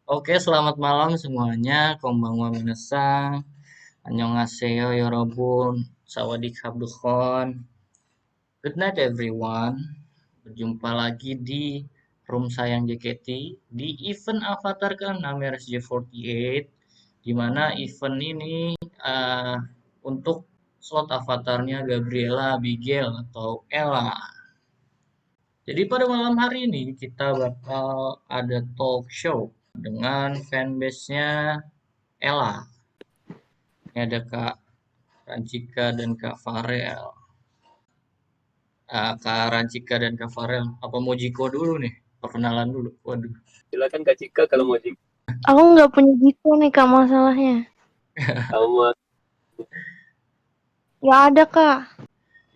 Oke, selamat malam semuanya. Konbanwa minasan. Annyeonghaseyo yorobun. Sawadee dukhon. Good night everyone. Berjumpa lagi di Room Sayang JKT di event Avatar ke-6 RSJ48, di mana event ini untuk slot avatarnya Gabriela Abigail atau Ella. Jadi pada malam hari ini kita bakal ada talk show dengan fanbase-nya Ella. Ini ada Kak Rancika dan Kak Farel. Kak Rancika dan Kak Farel, apa mau Jiko dulu nih? Perkenalan dulu. Waduh. Silakan Kak Cika kalau mau Cika. Aku nggak punya Jiko nih Kak masalahnya. Kamu Nggak ada Kak.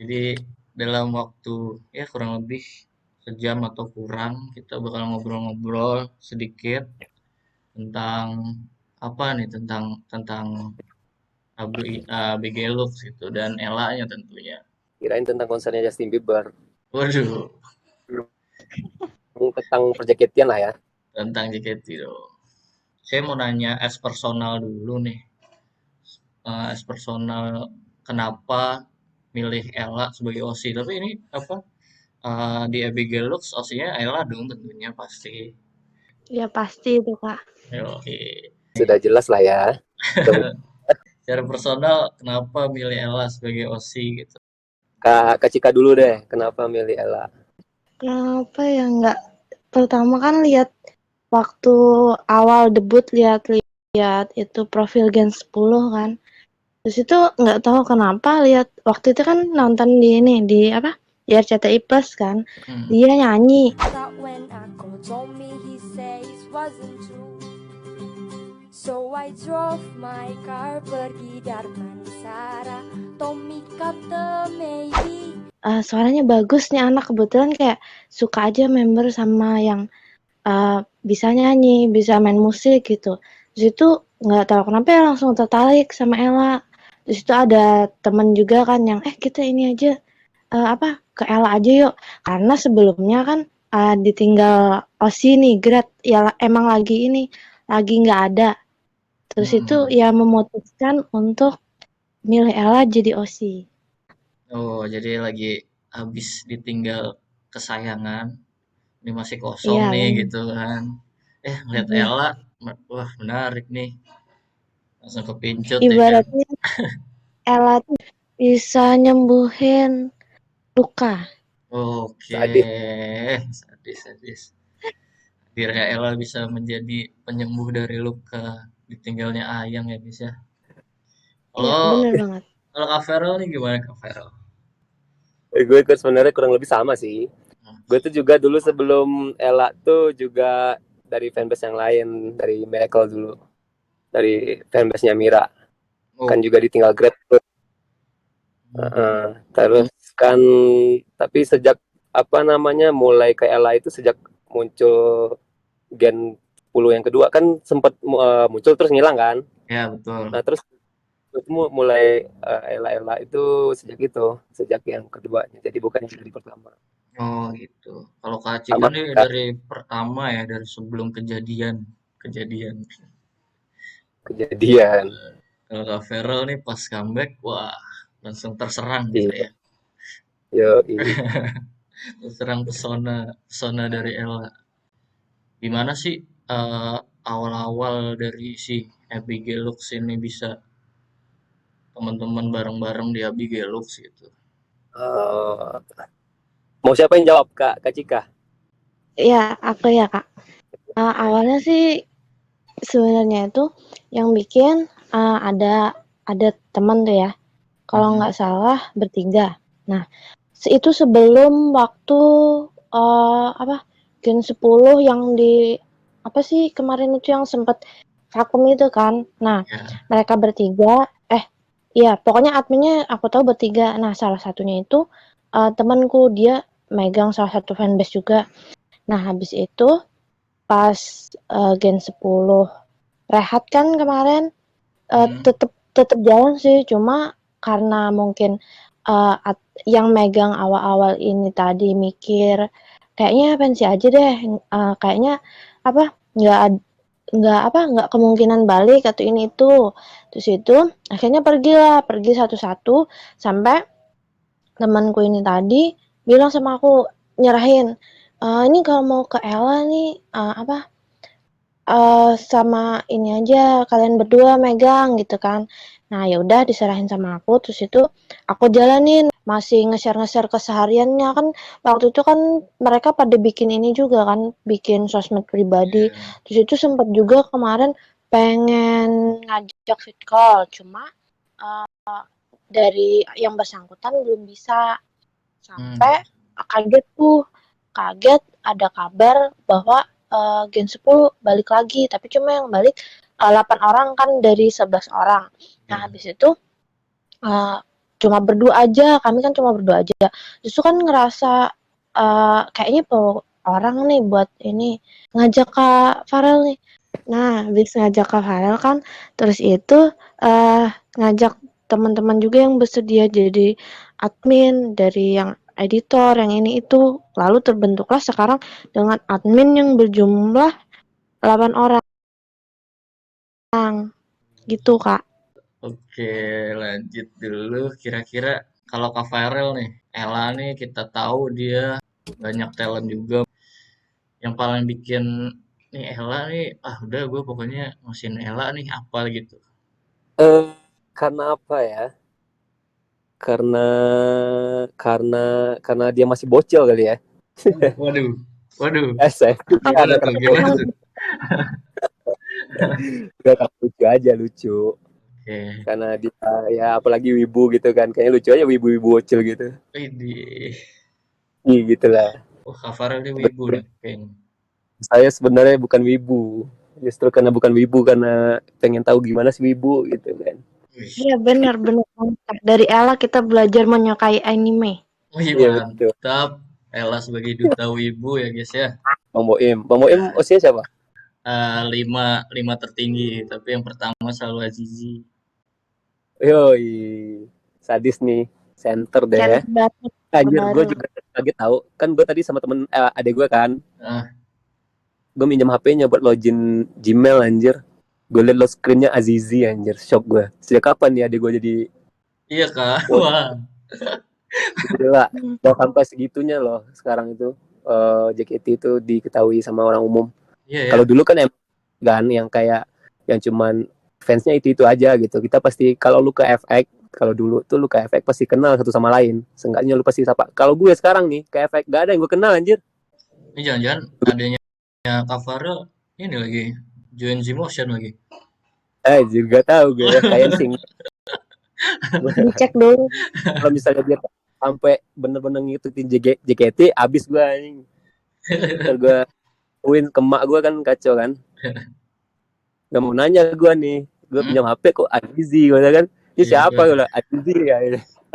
Jadi dalam waktu ya kurang lebih sejam atau kurang kita bakal ngobrol-ngobrol sedikit tentang apa nih tentang Abigail Lux gitu dan Ella-nya tentunya. kirain tentang konsernya Justin Bieber. Waduh, Tentang perjaketian lah ya. tentang JKT dong. Saya mau nanya as personal dulu nih. As personal kenapa milih Ella sebagai OC? Tapi ini apa? Di Abigail Lux OC-nya Ella dong tentunya pasti. Ya pasti itu Kak. Yoi. Sudah jelas lah ya. Secara personal kenapa milih Ella sebagai OC gitu? Kak Cika dulu deh. Kenapa milih Ella? Kenapa ya nggak? Pertama kan lihat waktu awal debut lihat itu profil Gen 10 kan. Terus itu nggak tahu kenapa lihat waktu itu kan nonton di ini di apa? Di RCTI Plus kan. Dia nyanyi. So I drove my car pergi Darmanisara Tommy kata maybe Suaranya bagus nih anak, kebetulan kayak suka aja member sama yang bisa nyanyi, bisa main musik gitu. Terus itu nggak tahu kenapa ya langsung tertarik sama Ella. Terus itu ada temen juga kan yang kita ini aja ke Ella aja yuk. Karena sebelumnya kan ditinggal Osi nih, Grad ya emang lagi nggak ada. Terus itu ya memutuskan untuk milih Ella jadi Osi. Oh, jadi lagi habis ditinggal kesayangan, ini masih kosong Iya nih benar. gitu kan. Ngeliat Ella, wah menarik nih. Langsung kepincut ya kan. Ibaratnya Ella tuh bisa nyembuhin luka. Oke, Sadis. sadis, sadis. Akhirnya Ella bisa menjadi penyembuh dari luka ditinggalnya Ayang ya bisa. Iya, Kalau bener banget. kalau Kak Farel nih gimana Kak Farel? Gue sebenarnya kurang lebih sama sih. Gue tuh juga dulu sebelum Ella tuh juga dari fanbase yang lain. Dari Miracle dulu. Dari fanbase-nya Mira. Kan Oh, juga ditinggal Grab. Terus kan tapi sejak mulai ke Ella itu sejak muncul Gen 10 yang kedua kan sempat muncul terus ngilang kan. ya betul. Nah, terus itu mulai Ella itu sejak yang keduanya. Jadi bukan yang dari pertama. Oh gitu. Kalau Kak Cika Sama nih kan dari pertama ya, dari sebelum kejadian. kejadian. Kalau Kak Farel nih pas comeback, wah langsung terserang nih saya. Iya, yo, Terserang pesona pesona dari Ella. Gimana sih awal-awal dari si Abigail Lux ini bisa teman-teman bareng-bareng di Abigail Lux gitu? mau siapa yang jawab Kak Cika? Ya, aku ya, Kak. Awalnya sih sebenarnya itu yang bikin ada teman tuh ya. Kalau nggak salah bertiga. Nah, itu sebelum waktu Gen 10 yang di apa sih kemarin itu yang sempat vakum itu kan. Nah, Ya. mereka bertiga iya, pokoknya adminnya aku tahu bertiga. Nah, salah satunya itu temanku, dia megang salah satu fanbase juga. Nah, habis itu pas Gen 10 rehat kan kemarin, tetep jalan sih, cuma karena mungkin yang megang awal-awal ini tadi mikir kayaknya pensi aja deh, kayaknya apa nggak nggak kemungkinan balik atau ini itu. Terus itu akhirnya pergi satu-satu sampai temanku ini tadi bilang sama aku, nyerahin, ini kalau mau ke Ella nih sama ini aja kalian berdua megang gitu kan. Nah ya udah diserahin sama aku, terus itu aku jalanin, masih nge-share kesehariannya kan. Waktu itu kan mereka pada bikin ini juga kan, bikin sosmed pribadi. Iya. Terus itu sempat juga kemarin pengen ngajak fit call, cuma dari yang bersangkutan belum bisa. Sampai kaget ada kabar bahwa Gen 10 balik lagi, tapi cuma yang balik 8 orang kan dari 11 orang. Nah, Iya. habis itu cuma berdua aja, kami kan cuma berdua aja. Justru kan ngerasa kayaknya orang nih buat ini ngajak Kak Farel nih. Nah, habis ngajak Kak Farel kan, terus itu ngajak teman-teman juga yang bersedia jadi admin dari yang editor, yang ini itu. Lalu terbentuklah sekarang dengan admin yang berjumlah 8 orang. Gitu, Kak. Oke, lanjut dulu. Kira-kira kalau Kak Farel nih, Ella nih kita tahu dia banyak talent juga. Yang paling bikin nih Ella nih, udah gue pokoknya ngusin Ella nih apa gitu. Karena apa ya? Karena karena dia masih bocil kali ya. Waduh, waduh, Saya gimana ada tuh, karakter gimana tuh? lucu aja lucu. Oke, Karena dia ya apalagi wibu gitu kan, kayaknya lucu aja wibu-wibu bocil gitu. ini, Iya gitulah. Kak Farel nih wibu nih, kayaknya. Saya sebenarnya bukan wibu, justru karena bukan wibu karena pengen tahu gimana sih wibu gitu kan. Wih, Iya benar benar. Dari Ella kita belajar menyukai anime. wih, Iya betul. mantap. Ella sebagai duta wibu ya guys ya. Bang Boim usia siapa? Lima tertinggi, tapi yang pertama selalu Azizi. Yoi, sadis nih, center deh ya. Center banget Anjir, gue terbaru. juga kaget tahu. Kan gue tadi sama temen adek gue kan, Ah, gue minjem HP-nya buat login Gmail anjir. Gue liat lock screen-nya Azizi anjir, shock gue. Sejak kapan ya adek gue jadi iya Kak, bot? wah, Gila, udah sampai segitunya loh sekarang itu. JKT itu diketahui sama orang umum. iya ya. Kalau dulu kan kan yang kayak yang cuman fansnya itu aja gitu. Kita pasti kalau lu ke FX, kalau dulu tuh lu ke FX pasti kenal satu sama lain. Seenggaknya lu pasti sapa. Kalau gue sekarang nih ke FX gak ada yang gue kenal anjir. Ini jangan-jangan adanya Kak Farel ini lagi join Motion lagi. Juga tahu gue ya kayak sing. Dicek dulu. Kalau misalnya dia sampai bener-bener ngikutin JKT, abis gue anjing. Ntar gue win ke mak gue kan kacau kan. Gak mau nanya gue nih, gue pinjam HP kok Azizi gue kan. Ini Iya, siapa gue? Azizi ya.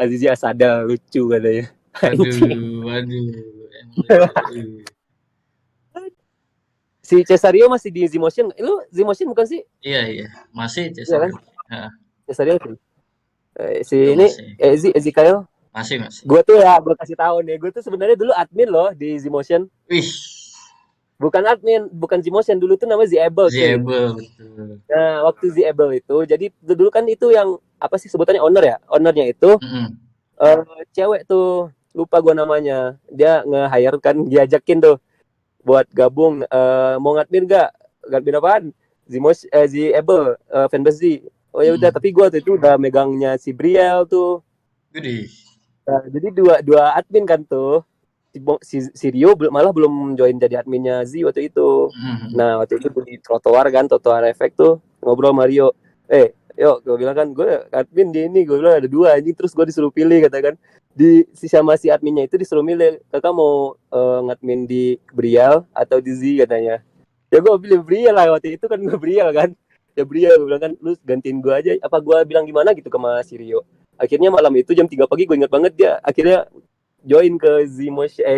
Azizi Asada lucu katanya. waduh, waduh, emang lucu. Si Cesario masih di Zmotion. Lu Zmotion bukan sih? Iya, iya, masih Iya kan? Cesar. Nah, Cesario sih. Si Rio ini masih, Ezi Kyle. masih. Gue tuh ya, gue kasih tahu nih. Gue tuh sebenarnya dulu admin loh di Zmotion. Wih, Bukan admin, bukan Zmotion. Dulu tuh namanya Zable cuy. Zable, betul. Nah, waktu Zable itu, jadi dulu kan itu yang apa sih sebutannya owner ya? Ownernya itu Mm-mm. cewek tuh, lupa gue namanya. Dia nge-hire kan, diajakin tuh buat gabung. Mau ngadmin gak? Ngadmin apaan? Zable, fanbase Z. Oh ya udah, Mm-mm. tapi gue tuh itu udah megangnya si Briel tuh. Widih. Nah, jadi dua admin kan tuh. Si Rio malah belum join jadi adminnya Z waktu itu. Mm-mm. Nah, waktu itu di trotoar kan, trotoar efek tuh ngobrol Mario. Yuk, gue bilang kan, gue admin di ini, gue bilang ada dua anjing, terus gue disuruh pilih katakan. Sama si adminnya itu disuruh milih, kakak mau ngadmin di Brial atau di Z katanya. Ya gue pilih Brial lah, waktu itu kan gue Brial kan. Ya Brial, gue bilang kan, lu gantiin gue aja. Apa gue bilang gimana gitu ke Mas Rio. Akhirnya malam itu jam 3 pagi, gue ingat banget dia. Akhirnya join ke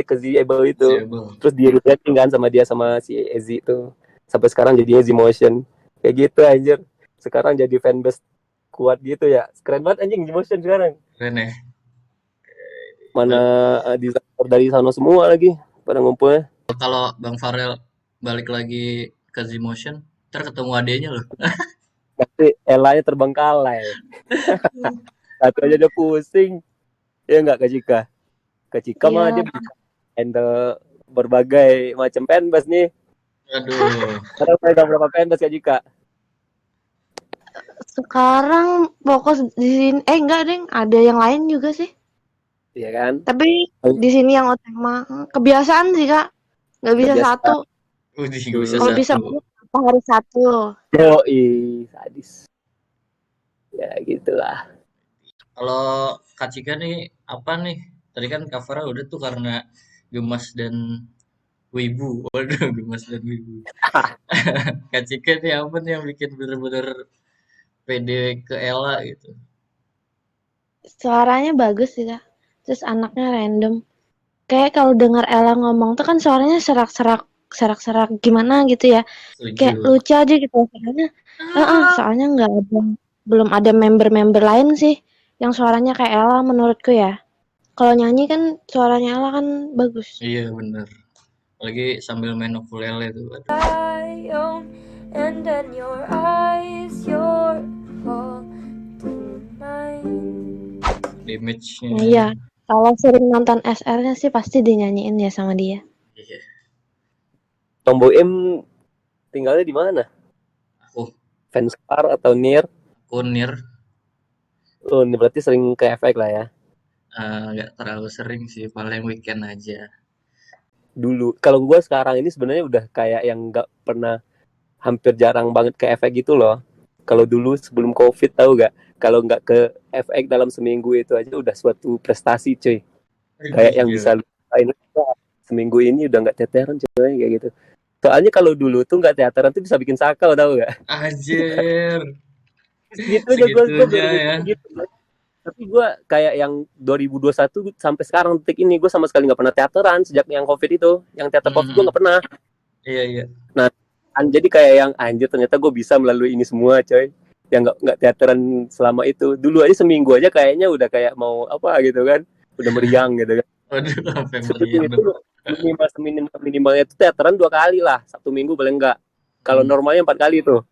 ke Zable itu. Zable. Terus dia rating kan sama dia sama si Ezi itu. Sampai sekarang jadi Ezi Motion. Kayak gitu anjir. Sekarang jadi fanbase kuat gitu ya. Keren banget anjing Ezi Motion sekarang. Keren ya. Mana desainer dari sana semua lagi pada ngumpulnya. Kalau Bang Farel balik lagi ke Zmotion, Ntar ketemu adenya loh. Nanti Ellanya terbengkalai. Satu aja udah pusing. Ya nggak Kak Cika? Kak Cika mah dia Iya, bisa handle berbagai macam fanbase nih. Aduh. Sekarang pegang berapa fanbase Kak Cika? sekarang fokus di sini. Enggak, Deng. Ada yang lain juga sih. Iya kan? Tapi di sini yang utama kebiasaan sih, Kak. Nggak bisa Kebiasaan. satu. Udah nggak bisa Kalau bisa satu. banget, apa harus satu. Yoi, sadis. Ya gitulah. Kalau Kak Cika nih apa nih? Tadi kan covernya udah tuh karena gemas dan wibu. Waduh, gemas dan wibu. Kak Cika nih apa nih yang bikin bener-bener pede ke Ella gitu? Suaranya bagus sih, Kak. Terus anaknya random. Kayak kalau dengar Ella ngomong tuh kan suaranya serak-serak gimana gitu ya. Kayak Setuju. lucu aja gitu soalnya. Soalnya nggak ada belum ada member-member lain sih yang suaranya kayak Ella menurutku ya. Kalau nyanyi kan suaranya Ella kan bagus. Iya bener. Apalagi sambil main ukulele tuh. Aduh. I own, and then your eyes, your fall to mine. Damage-nya. Nah, iya. Kalau sering nonton SR-nya sih pasti dinyanyiin ya sama dia. Iya. Tombo M tinggalnya di mana? Aku Fanstar atau Near? kunir Oh, ini berarti sering ke efek lah ya. nggak terlalu sering sih, paling weekend aja. Dulu, kalau gue sekarang ini sebenarnya udah kayak yang nggak pernah, hampir jarang banget ke efek gitu loh. Kalau dulu sebelum COVID tahu gak? Kalau nggak ke efek dalam seminggu itu aja udah suatu prestasi cuy. Kayak yang Gila. bisa lupain seminggu ini udah nggak teteran cuy kayak gitu. Soalnya kalau dulu tuh nggak teateran tuh bisa bikin sakau tahu gak? Anjir, Gitu aja gue segitunya baru ya. gitu. Tapi gue kayak yang 2021 sampai sekarang detik ini gue sama sekali nggak pernah teateran sejak yang COVID itu. Yang teater COVID gue Mhm. nggak pernah. Iya iya. Nah, jadi kayak yang anjir ternyata gue bisa melalui ini semua coy. Yang nggak teateran selama itu. Dulu aja seminggu aja kayaknya udah kayak mau apa gitu kan. Udah meriang gitu kan. Waduh, sampai Dulu meriang itu dong. minimalnya itu teateran 2 kali lah. Sabtu Minggu paling enggak. Kalau Hmm. normalnya 4 kali tuh.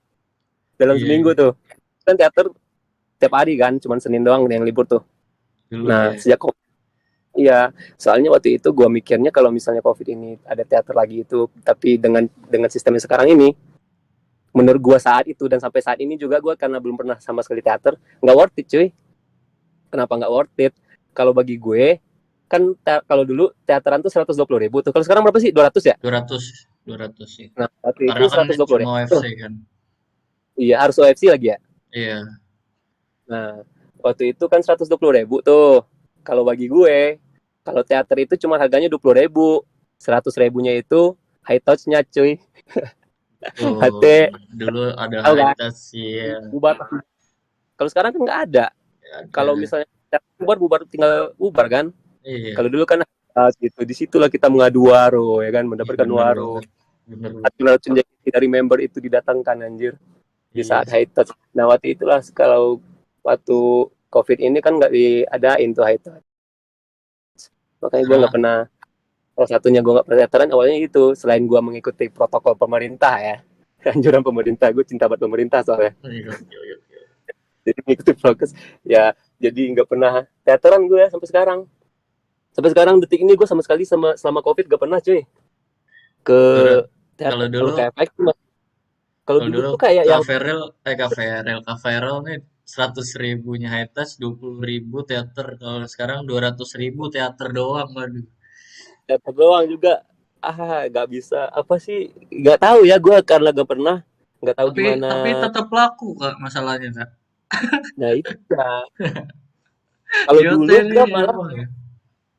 Dalam Iya seminggu iya. tuh. Kan teater tiap hari kan. Cuman Senin doang yang libur tuh. Dulu Nah, ya. sejak iya, soalnya waktu itu gue mikirnya kalau misalnya COVID ini ada teater lagi itu, tapi dengan sistemnya sekarang ini, menurut gue saat itu dan sampai saat ini juga gue karena belum pernah sama sekali teater, nggak worth it cuy. Kenapa nggak worth it? Kalau bagi gue, kan kalau dulu teateran tuh 120.000 tuh. Kalau sekarang berapa sih? 200 ya? 200, 200 sih. Nah, waktu itu Karena kan 120 cuma ribu OFC tuh. kan. Iya, harus OFC lagi ya. Iya. Nah, waktu itu kan 120.000 tuh. Kalau bagi gue, kalau teater itu cuma harganya 20.000. 100.000-nya itu high touch-nya cuy. HT, Tuh, dulu ada tahu high kan? touch sih ya. Bubar. Kalau sekarang kan nggak ada. Kalau Ada. misalnya bubar tinggal bubar kan. Iya. Kalau dulu kan gitu. Disitulah kita mengadu waro ya kan, Ih, mendapatkan bener waro. banget. Bener banget. Racun-racun dari member itu didatangkan anjir di Iya saat sih. high touch. Nah waktu itulah kalau waktu COVID ini kan nggak diadain tuh high touch. Makanya gue nggak Karena pernah. Salah satunya gue nggak pernah teateran awalnya itu. Selain gue mengikuti protokol pemerintah ya, anjuran pemerintah, gue cinta banget pemerintah soalnya. iya, iya, iya, iya. Jadi mengikuti prokes ya, jadi nggak pernah teateran gue sampai sekarang detik ini gue sama sekali selama COVID gak pernah cuy ke Berat. teater. Kalau Kalau dulu ke efek kalau Kalau dulu dulu tuh kayak yang Kak Ferel nih 100.000-nya high touch, 20.000 teater. Kalau sekarang 200.000 teater doang, waduh. teater doang juga. Nggak bisa apa sih, nggak tahu ya gue karena gak pernah, nggak tahu gimana. Tapi tetap laku Kak masalahnya Kak. Nah itu ya, kalau JOT dulu gue nih malah emang ya.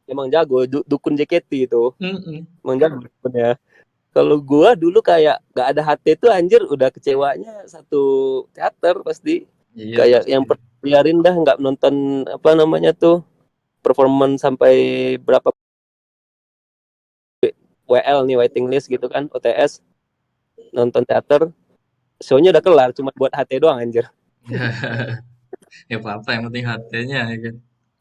emang jago dukun JKT itu, Mm-mm. emang jago dukunnya. Kalau gue dulu kayak gak ada HT tuh anjir udah kecewanya satu teater pasti. Iya Kayak pasti. yang biarin dah nggak nonton apa namanya tuh performance sampai berapa WL nih, waiting list gitu kan, OTS, nonton teater show-nya udah kelar cuma buat HT doang anjir. Ya apa-apa yang penting HT-nya ya kan.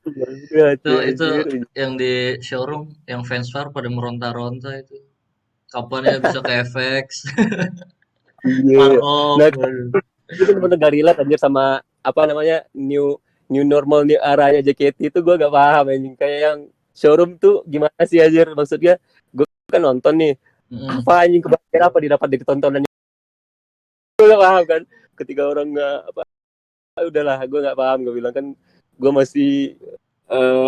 HT Itu anjir. yang di showroom yang fans pada meronta-ronta itu. Kapan ya bisa ke FX? Iya. Parhong, Nah, waduh. itu bener-bener gak relate anjir sama apa namanya new normal new aranya JKT itu gue gak paham anjing. Kayak yang showroom tuh gimana sih anjir, maksudnya gue kan nonton nih Mm-mm. apa anjing kebagian apa didapat dari tontonan, gue gak paham kan ketika orang nggak apa, udahlah gue gak paham, gue bilang kan gue masih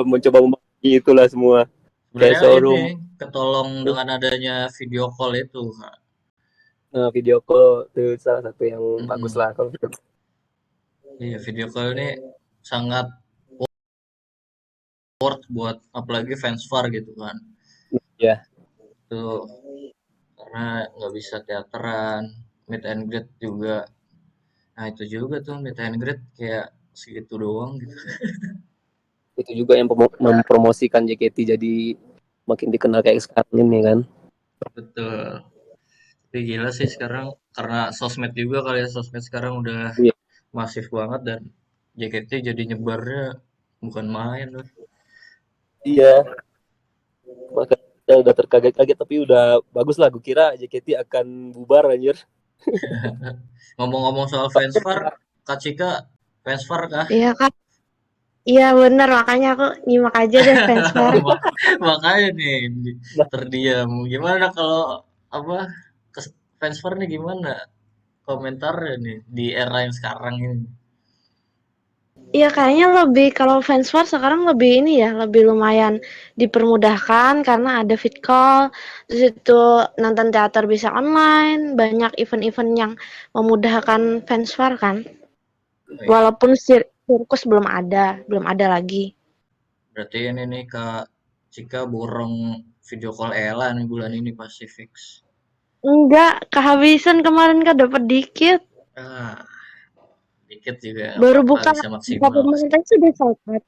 mencoba memahami itulah semua kayak Sebenarnya ini showroom. ketolong dengan adanya video call itu, Kak. Nah, video call itu salah satu yang bagus Mm-mm. lah kalau video call. Iya, video call ini sangat worth buat apalagi fans VAR gitu kan. Ya Itu karena nggak bisa teateran, meet and greet juga. Nah, itu juga tuh meet and greet kayak segitu doang gitu. itu juga yang mempromosikan JKT jadi makin dikenal kayak sekarang ini kan. Betul. Tapi gila sih sekarang karena sosmed juga kali ya, sosmed sekarang udah Iya. masif banget dan JKT jadi nyebarnya bukan main loh. Iya, makanya kita udah terkaget-kaget tapi udah bagus lah. Gue kira JKT akan bubar anjir. Ngomong-ngomong soal fans VAR, Kak Cika fans VAR kah? Iya Kak, iya bener makanya aku nyimak aja deh fans VAR. Makanya nih Nah, terdiam. Gimana kalau apa fans VAR nih gimana komentarnya nih di era yang sekarang ini? Iya kayaknya lebih kalau fans VAR sekarang lebih ini ya, lebih lumayan dipermudahkan karena ada fit call, terus itu nonton teater bisa online, banyak event-event yang memudahkan fans VAR kan. Oh iya, Walaupun sirkus belum ada lagi. berarti ini nih Kak Cika borong video call Ella nih bulan ini pasti fix. Enggak, kehabisan kemarin Kak dapat dikit. Ah, dikit juga nggak Baru apa-apa buka bisa buka maksimal. pemerintahan sudah selesai.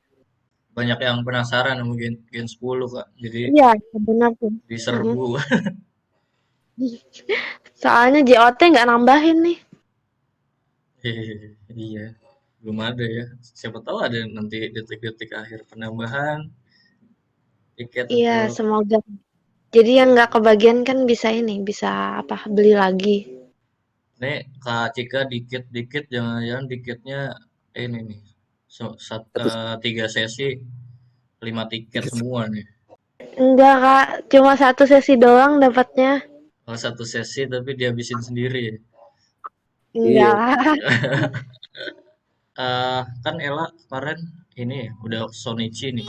Banyak yang penasaran sama Gen 10 Kak. Jadi Iya, benar tuh. Mm-mm. diserbu. Soalnya JOT nggak nambahin nih. Iya, belum ada ya. Siapa tahu ada nanti detik-detik akhir penambahan tiket Iya, untuk semoga. Jadi yang nggak kebagian kan bisa ini, bisa apa beli lagi. nih Kak Cika dikit-dikit jangan-jangan dikitnya ini nih. satu 3 sesi 5 tiket semua nih. Enggak Kak, cuma satu sesi doang dapatnya. Kalau 1 sesi tapi dihabisin sendiri ya. Enggak iya. lah. Kan Ella kemarin ini ya, udah Sonichi nih.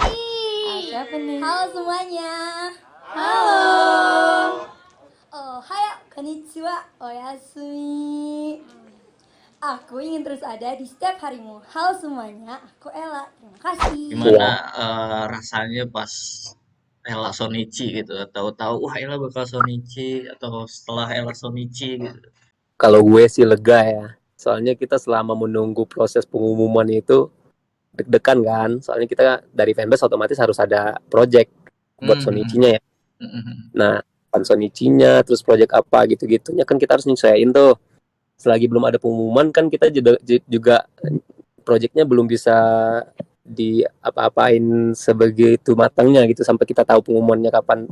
Siapa nih? Halo semuanya. Halo. Oh, hai, konnichiwa, oyasumi. Aku ingin terus ada di setiap harimu. Halo semuanya, aku Ella. Terima kasih. Gimana rasanya pas Ella Sonichi gitu? Tahu-tahu wah Ella bakal Sonichi atau setelah Ella Sonichi gitu. Kalau gue sih lega ya. Soalnya kita selama menunggu proses pengumuman itu deg-degan kan. Soalnya kita dari fanbase otomatis harus ada project buat Hmm. Sonichi-nya ya. Hmm. Nah, kan Sonichi-nya terus project apa gitu-gitunya kan kita harus nyesuaiin tuh. Selagi belum ada pengumuman kan kita juga projectnya belum bisa di apa-apain sebegitu matangnya gitu sampai kita tahu pengumumannya kapan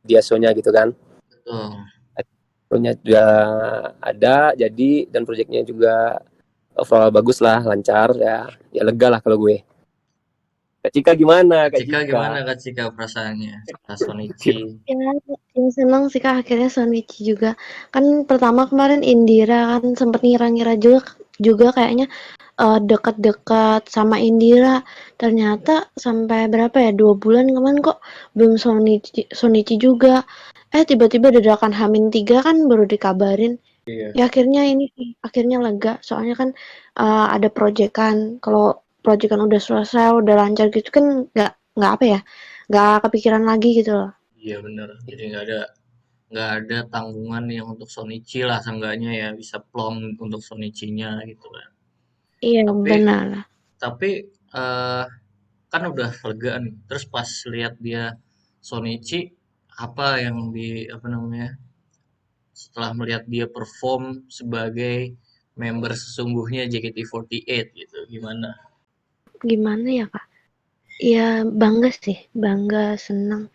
dia show-nya gitu kan. Betul. Show-nya juga ada jadi dan projectnya juga overall bagus lah, lancar ya. Ya lega lah kalau gue. Kak Cika gimana, Kak Cika Cika? gimana Kak Cika perasaannya setelah Sonichi? Ya, yang senang sih Kak akhirnya Sonichi juga. Kan pertama kemarin Indira kan sempat ngira-ngira juga kayaknya dekat-dekat sama Indira. Ternyata sampai berapa ya 2 bulan kemarin kok belum Sonichi juga. Tiba-tiba dadakan H-3 kan baru dikabarin. Iya. Ya akhirnya ini sih, akhirnya lega. Soalnya kan ada proyekan. Kalau proyekan udah selesai, udah lancar gitu kan nggak apa ya, nggak kepikiran lagi gitu loh. Iya bener. Jadi nggak ada tanggungan yang untuk Sonichi lah seenggaknya ya bisa plong untuk Sonichinya gitu kan. Iya Tapi benar. tapi eh, kan udah lega nih. Terus pas lihat dia Sonichi apa yang di apa namanya setelah melihat dia perform sebagai member sesungguhnya JKT48 gitu gimana? Gimana ya Kak? Ya bangga sih, bangga, senang.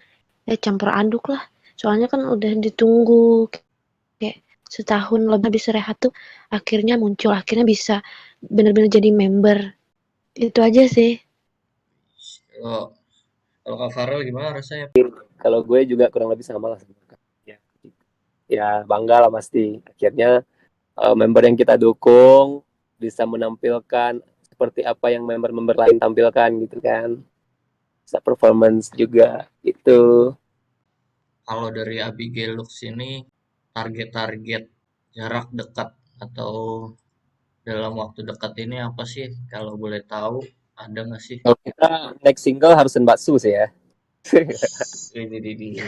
Campur aduk lah. Soalnya kan udah ditunggu kayak setahun lebih habis rehat tuh akhirnya muncul, akhirnya bisa bener-bener jadi member. Itu aja sih. Kalau kalau Kak Farel gimana rasanya? Kalau gue juga kurang lebih sama lah sama Kak. Ya, ya bangga lah pasti. Akhirnya member yang kita dukung bisa menampilkan seperti apa yang member-member lain tampilkan gitu kan. Bisa performance juga itu. Kalau dari Abigail Lux ini target-target jarak dekat atau dalam waktu dekat ini apa sih? Kalau boleh tahu, ada nggak sih? Kalau kita next single harus Senbatsu sih ya. Ini.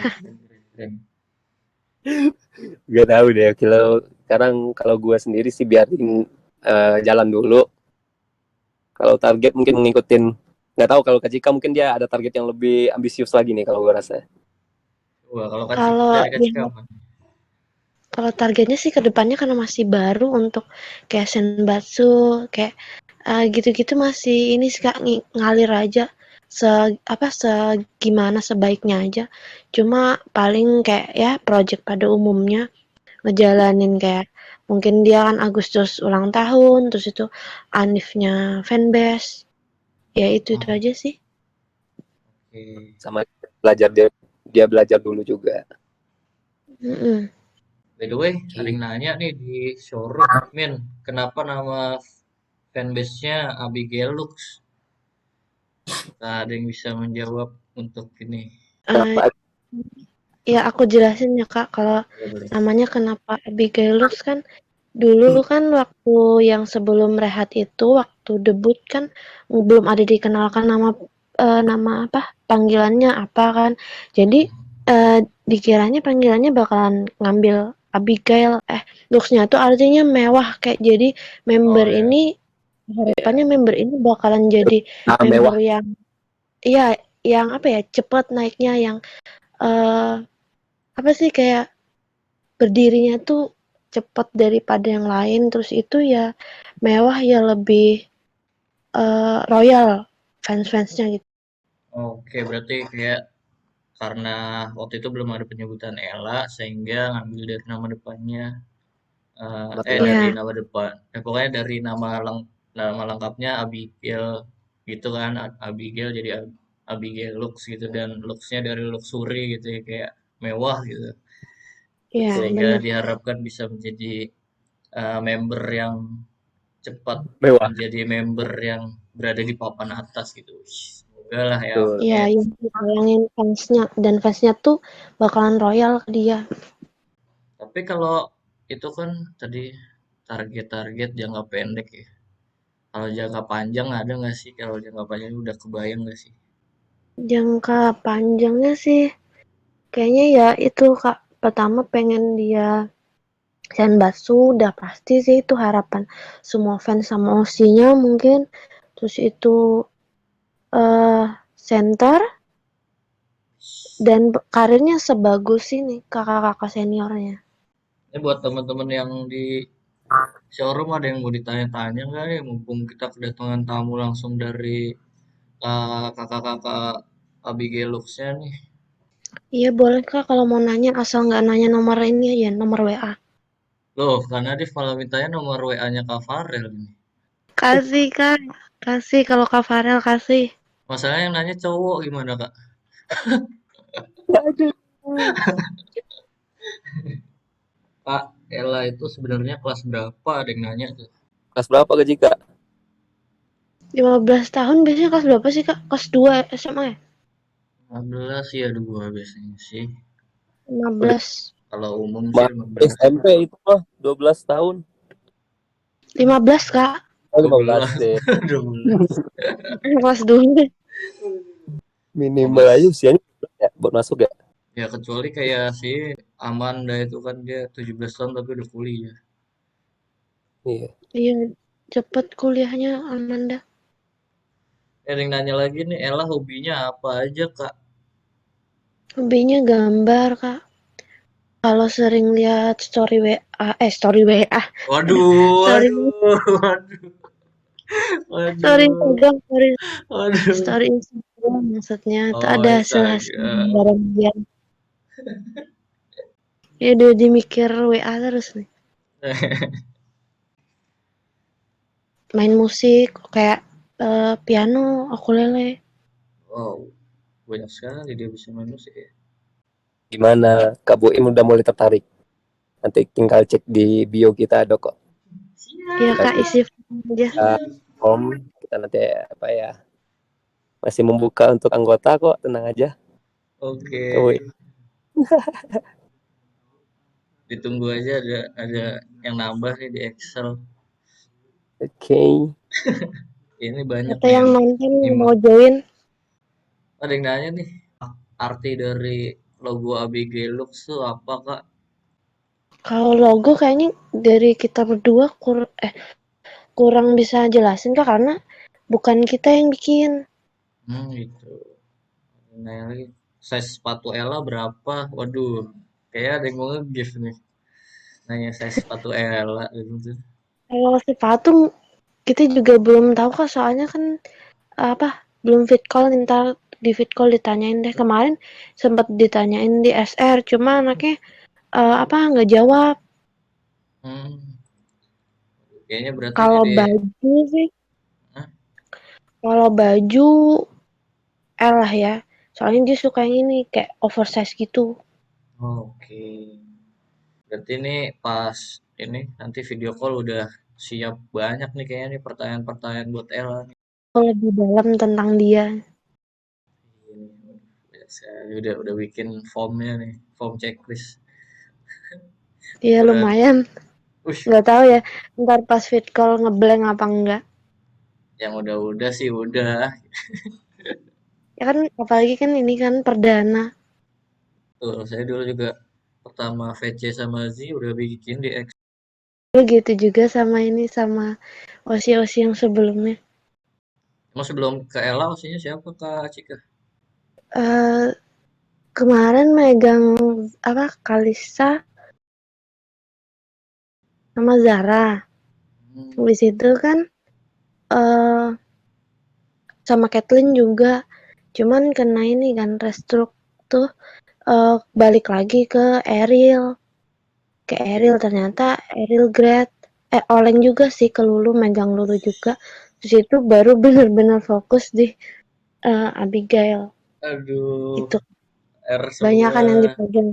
Gak tahu deh. Kalau sekarang kalau gue sendiri sih biarin jalan dulu. Kalau target mungkin ngikutin, nggak tahu kalau Kak Cika mungkin dia ada target yang lebih ambisius lagi nih kalau gue rasa. Wah, kalau Kalau dari Kak Cika apa? kalau targetnya sih ke depannya karena masih baru untuk kayak Senbatsu, kayak gitu-gitu masih ini sih Kak, ngalir aja gimana sebaiknya aja. Cuma paling kayak ya project pada umumnya ngejalanin kayak mungkin dia kan Agustus ulang tahun, terus itu Anifnya fanbase. Ya itu aja sih. Oke. Sama belajar dia belajar dulu juga. Mm-mm. By the way, ada yang nanya nih di showroom, Min, kenapa nama fanbase-nya Abigail Lux? Ada yang bisa menjawab untuk ini? Eh, ya aku jelasin ya Kak, kalau Boleh. namanya kenapa Abigail Lux kan dulu kan waktu yang sebelum rehat itu, waktu debut kan belum ada dikenalkan nama apa panggilannya apa kan. Jadi dikiranya panggilannya bakalan ngambil Abigail. Lux-nya tuh artinya mewah kayak jadi member Oh ya. ini harapannya member ini bakalan jadi member Mewah. yang iya yang apa ya cepet naiknya yang apa sih kayak berdirinya tuh cepet daripada yang lain terus itu ya mewah ya lebih royal fans-fansnya gitu. Oke, berarti kayak karena waktu itu belum ada penyebutan Ella sehingga ngambil dari nama depannya dari Iya, nama depan pokoknya dari nama lengkapnya Abigail gitu kan, Abigail jadi Abigail Lux gitu, dan Luxnya dari luxury gitu ya, kayak mewah gitu, iya sehingga bener. diharapkan bisa menjadi member yang cepat Mewah. menjadi member yang berada di papan atas gitu. Semoga lah ya, Betul. Iya amin. yang disayangin fansnya dan fansnya tuh bakalan royal ke dia. Tapi kalau itu kan tadi target-target jangka pendek ya. Kalau jangka panjang ada nggak sih? Kalau jangka panjang udah kebayang nggak sih? Jangka panjangnya sih kayaknya ya itu Kak, pertama pengen dia Senbatsu udah pasti sih itu harapan semua fans sama OC-nya mungkin. Terus itu center dan karirnya sebagus ini kakak-kakak seniornya. Ini buat teman-teman yang di showroom ada yang mau ditanya-tanya nggak nih? Mumpung kita kedatangan tamu langsung dari kakak-kakak Abigail Lux-nya nih. Iya boleh Kak kalau mau nanya asal nggak nanya nomor ini aja, nomor WA. Loh, karena Nadif malah mintanya nomor WA-nya Kak Farel nih. Kasih Kak, kasih kalau Kak Farel kasih. Masalahnya yang nanya cowok gimana Kak? Aduh. Kak, Ella itu sebenarnya kelas berapa? Ada yang nanya tuh. Kelas berapa Kak Cika? 15 tahun biasanya kelas berapa sih Kak? Kelas 2 SMA ya? 15 ya dua biasanya sih. 15. Kalau umum sih 15. SMP itu mah 12 tahun. 15 Kak. Oh, 15 12. deh. 12. Kelas 2. Minimal aja usianya ya, buat masuk ya. Ya kecuali kayak si Amanda itu kan dia 17 tahun tapi udah kuliah. Iya. Iya, cepet kuliahnya Amanda. Ada yang nanya lagi nih, Ella hobinya apa aja Kak? Hobinya gambar Kak. Kalau sering lihat story WA, Waduh, story waduh, waduh, story waduh, Instagram, waduh. story Instagram maksudnya tuh Oh ada hasil-hasil astaga. gambaran dia. Ya udah dimikir WA terus nih. Main musik kayak piano, ukulele. Wow, banyak sekali dia bisa main musik ya. Gimana Kak Boim udah mulai tertarik? Nanti tinggal cek di bio kita ada kok. Iya Siap. Kak, isi aja. Form kita nanti apa ya, masih membuka untuk anggota kok, tenang aja Oke, Kak Boim. ditunggu aja ada yang nambah nih di Excel. Oke. Ini banyak Atau nih yang yang nonton nyimak. mau join, Ada yang nanya nih, arti dari logo ABG Lux tuh apa, Kak? kalau logo kayaknya dari kita berdua kurang bisa jelasin Kak karena bukan kita yang bikin. Gitu. Nanya lagi, size sepatu Ella berapa? Waduh, kayak ada yang mau nge-gift nih. Nanya size sepatu Ella gitu. Kalau sepatu kita juga belum tahu Kak soalnya kan apa belum fit call, ntar di fit call ditanyain deh. Kemarin sempat ditanyain di SR cuma anaknya apa nggak jawab. Hmm, kayaknya berarti ini Kalau di, baju sih, Hah? kalau baju L lah ya. Soalnya dia suka yang ini kayak oversize gitu. Oke. Berarti ini pas ini nanti video call udah siap banyak nih kayaknya nih pertanyaan-pertanyaan buat Ella nih. Lebih dalam tentang dia. Ini, banyak sekali. Udah bikin formnya nih, form checklist. Dia Udah, lumayan. ush, Nggak tahu ya. Ntar pas fit call ngeblank apa enggak. yang udah sih udah. Ya kan apalagi kan ini kan perdana. Tuh, saya dulu juga pertama VC sama Z udah bikin di X. Begitu juga sama ini sama osi-osi yang sebelumnya. Emang sebelum ke Ella osinya siapa Kak Cika? eh Kemarin megang apa Kalisa sama Zara. Hmm, Habis itu kan eh sama Kathleen juga. Cuman kena ini kan restruk tuh balik lagi ke Ariel. Ke Ariel oke. ternyata Ariel grad. Oleng juga sih ke Lulu, megang Lulu juga. Terus itu baru bener-bener fokus di Abigail. Aduh, Itu R banyak semua. kan yang dipegang.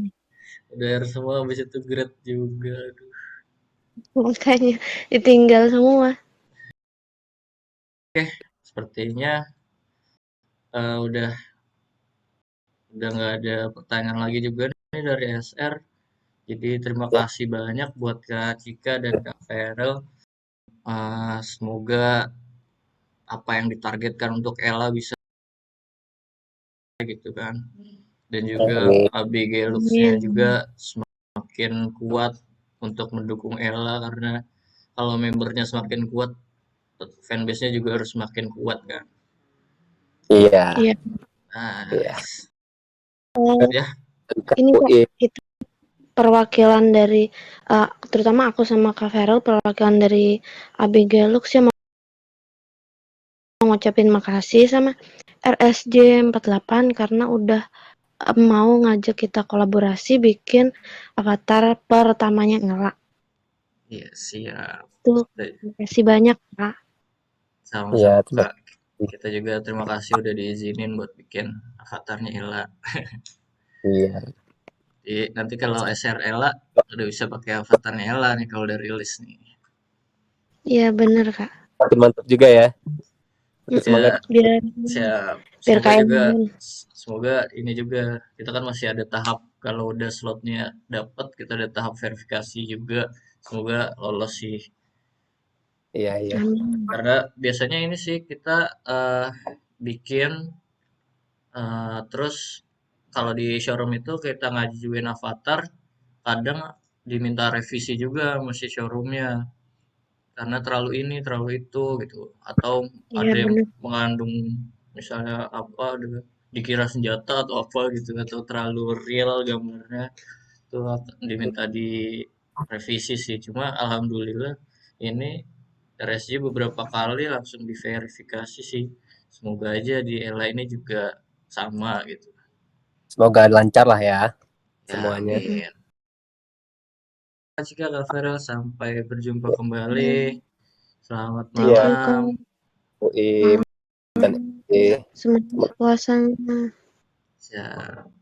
Udah R semua habis itu grade juga. Aduh. Makanya ditinggal semua. Oke, sepertinya udah nggak ada pertanyaan lagi juga nih dari SR. Jadi terima Ya, kasih banyak buat Kak Cika dan Kak Ferel. Semoga apa yang ditargetkan untuk Ella bisa gitu kan. Dan juga amin. ABG Lux-nya juga Amin. semakin kuat untuk mendukung Ella karena kalau membernya semakin kuat, fanbase-nya juga harus semakin kuat kan. Iya, Iya. iya. Nice. Eh, Ya, Kak ini Kak, Boim. kita perwakilan dari terutama aku sama Kak Ferel perwakilan dari Abigail Lux ya mau ngucapin makasih sama RSJ 48 karena udah mau ngajak kita kolaborasi bikin avatar pertamanya Ella. iya siap. Tuh, makasih banyak Kak. Iya, Sama-sama terima Kak. kasih. Kita juga terima kasih udah diizinin buat bikin avatarnya Ella. Iya. Jadi nanti kalau SR Ella udah bisa pakai avatarnya Ella nih kalau udah rilis nih. Iya bener Kak. Makin mantap juga ya. Makin semangat. Ya, Biar siap. biar Semoga kayak juga semoga ini juga kita kan masih ada tahap kalau udah slotnya dapat kita ada tahap verifikasi juga. Semoga lolos sih. Iya, iya. amin. Karena biasanya ini sih kita bikin terus kalau di showroom itu kita ngajuin avatar kadang diminta revisi juga mesti showroomnya karena terlalu ini terlalu itu gitu atau Iya ada yang bener. mengandung misalnya apa dikira senjata atau apa gitu atau terlalu real gambarnya itu diminta direvisi sih cuma alhamdulillah ini RSJ beberapa kali langsung diverifikasi sih semoga aja di Ella ini juga sama gitu Semoga lancar lah ya ya semuanya. amin kasih Kak Rafael, sampai berjumpa kembali. Selamat Thank you, malam. Kak. UI dan Semangat puasanya. Siap.